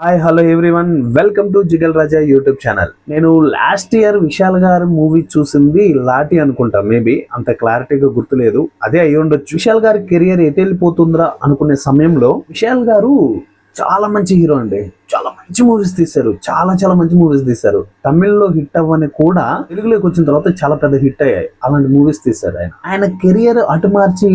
Hi hello everyone, welcome to Jigal Raja YouTube channel. నేను last year Vishal గారు movie చూసింది లాటి అనుకుంటా, మేబీ అంత క్లారిటీగా గుర్తులేదు. అదే అయ్యి ఉండొచ్చు. విశాల్ గారి కెరియర్ ఎటు వెళ్ళిపోతుందా అనుకునే సమయంలో విశాల్ గారు చాలా మంచి హీరో అండి. చాలా మంచి మూవీస్ తీశారు, చాలా మంచి మూవీస్ తీశారు. తమిళ్లో హిట్ అవ్వని కూడా తెలుగులోకి వచ్చిన తర్వాత చాలా పెద్ద హిట్ అయ్యాయి. అలాంటి మూవీస్ తీశారు ఆయన కెరియర్ అటు మార్చి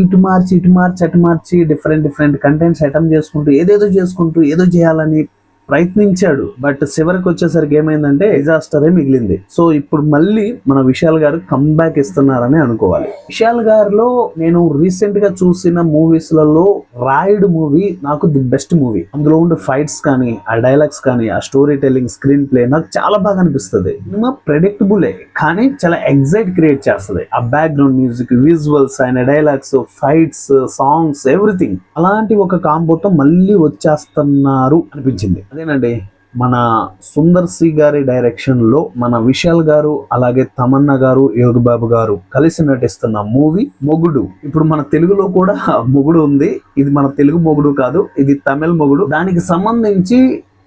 అటు మార్చి డిఫరెంట్ కంటెంట్స్ అటెంప్ట్ చేసుకుంటూ ఏదో చేయాలని ప్రయత్నించాడు. బట్ చివరికి వచ్చేసరికి ఏమైందంటే డిజాస్టరే మిగిలింది. సో ఇప్పుడు మళ్ళీ మన విశాల్ గారు కంబ్యాక్ ఇస్తున్నారని అనుకోవాలి. విశాల్ గారిలో నేను రీసెంట్ గా చూసిన మూవీస్ లలో రాయుడు మూవీ నాకు ది బెస్ట్ మూవీ. అందులో ఉండే ఫైట్స్ కానీ, ఆ డైలాగ్స్ కానీ, ఆ స్టోరీ టెల్లింగ్, స్క్రీన్ ప్లే నాకు చాలా బాగా అనిపిస్తుంది. సినిమా ప్రెడిక్టబులే కానీ చాలా ఎగ్జైట్ క్రియేట్ చేస్తుంది. ఆ బ్యాక్గ్రౌండ్ మ్యూజిక్, విజువల్స్, ఆయన డైలాగ్స్, ఫైట్స్, సాంగ్స్, ఎవ్రీథింగ్ అలాంటి ఒక కాంబోతో మళ్ళీ వచ్చేస్తున్నారు అనిపించింది. అదేనండి, మన సుందర్ సి గారి డైరెక్షన్ లో మన విశాల్ గారు అలాగే తమన్నా గారు, యోగి బాబు గారు కలిసి నటిస్తున్న మూవీ మొగుడు. ఇప్పుడు మన తెలుగులో కూడా మొగుడు ఉంది. ఇది మన తెలుగు మొగుడు కాదు, ఇది తమిళ మొగుడు. దానికి సంబంధించి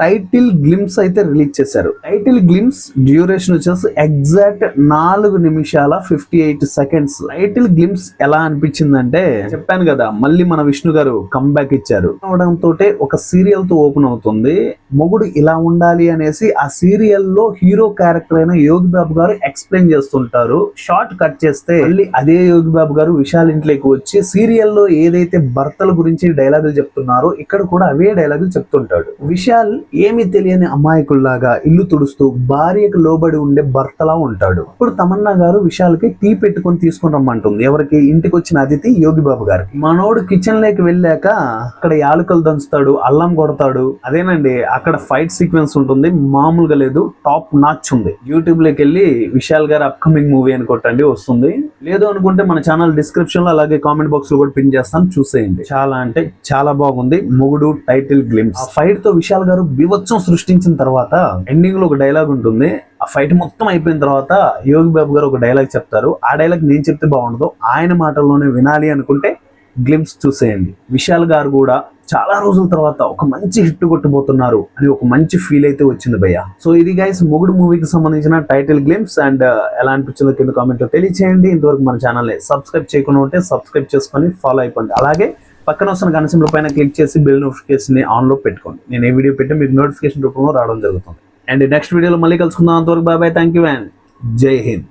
టైటిల్ గ్లిమ్స్ అయితే రిలీజ్ చేశారు. టైటిల్ గ్లిమ్స్ డ్యూరేషన్ వచ్చేసి ఎగ్జాక్ట్ 4 నిమిషాల 58 సెకండ్స్. టైటిల్ గ్లిమ్స్ ఎలా అనిపించిందంటే, చెప్పాను కదా మళ్ళీ మన విష్ణు గారు కంబ్యాక్ ఇచ్చారు అవడంతో ఒక సీరియల్ తో ఓపెన్ అవుతుంది. మొగుడు ఇలా ఉండాలి అనేసి ఆ సీరియల్ లో హీరో క్యారెక్టర్ అయిన యోగి బాబు గారు ఎక్స్ప్లెయిన్ చేస్తుంటారు. షార్ట్ కట్ చేస్తే మళ్ళీ అదే యోగి బాబు గారు విశాల్ ఇంట్లోకి వచ్చి సీరియల్లో ఏదైతే భర్తల గురించి డైలాగులు చెప్తున్నారో ఇక్కడ కూడా అవే డైలాగులు చెప్తుంటాడు. విశాల్ ఏమీ తెలియని అమాయకుల్లాగా ఇల్లు తుడుస్తూ భార్యకు లోబడి ఉండే భర్తలా ఉంటాడు. ఇప్పుడు తమన్నా గారు విశాల్కి టీ పెట్టుకొని తీసుకుని రమ్మంటుంది. ఎవరికి? ఇంటికి వచ్చిన అతిథి యోగి బాబు గారికి. మనోడు కిచెన్ లోకి వెళ్ళాక అక్కడ యాలకులు దంచుతాడు, అల్లం కొడతాడు. అదేనండి, అక్కడ ఫైట్ సీక్వెన్స్ ఉంటుంది, మామూలుగా లేదు, టాప్ నాచ్ ఉంది. యూట్యూబ్ లోకి వెళ్ళి విశాల్ గారు అప్కమింగ్ మూవీ అని కొట్టండి, వస్తుంది. లేదు అనుకుంటే మన ఛానల్ డిస్క్రిప్షన్ లో అలాగే కామెంట్ బాక్స్ లో కూడా పిన్ చేస్తాను, చూసేయండి. చాలా అంటే చాలా బాగుంది మొగుడు టైటిల్ గ్లిమ్స్. ఆ ఫైట్ తో విశాల్ గారు బీభత్సం సృష్టించిన తర్వాత ఎండింగ్ లో ఒక డైలాగ్ ఉంటుంది. ఆ ఫైట్ మొత్తం అయిపోయిన తర్వాత యోగి బాబు గారు ఒక డైలాగ్ చెప్తారు. ఆ డైలాగ్ నేను చెప్తే బాగుండదు, ఆయన మాటల్లోనే వినాలి అనుకుంటే గ్లిమ్స్ చూసేయండి. విశాల్ గారు కూడా చాలా రోజుల తర్వాత ఒక మంచి హిట్ కొట్టబోతున్నారు అని ఒక మంచి ఫీల్ అయితే వచ్చింది భయ్య. సో ఇది గైస్ మొగుడు మూవీకి సంబంధించిన టైటిల్ గ్లిమ్స్. అండ్ ఎలా అనిపించిందో కింద కామెంట్ లో తెలియచేయండి. ఇంతవరకు మన ఛానల్ సబ్స్క్రైబ్ చేయకుండా ఉంటే సబ్స్క్రైబ్ చేసుకొని ఫాలో అయిపోండి. అలాగే పక్కన వస్తున్న గంట సింబల్ పైన క్లిక్ చేసి బెల్ నోటిఫికేషన్ ఆన్ లో పెట్టుకోండి. నేను ఏ వీడియో పెట్టి మీకు నోటిఫికేషన్ రూపంలో రావడం జరుగుతుంది. అండ్ నెక్స్ట్ వీడియోలో మళ్ళీ కలుసుకుందాం. అంతవరకు bye bye, thank you and Jai Hind.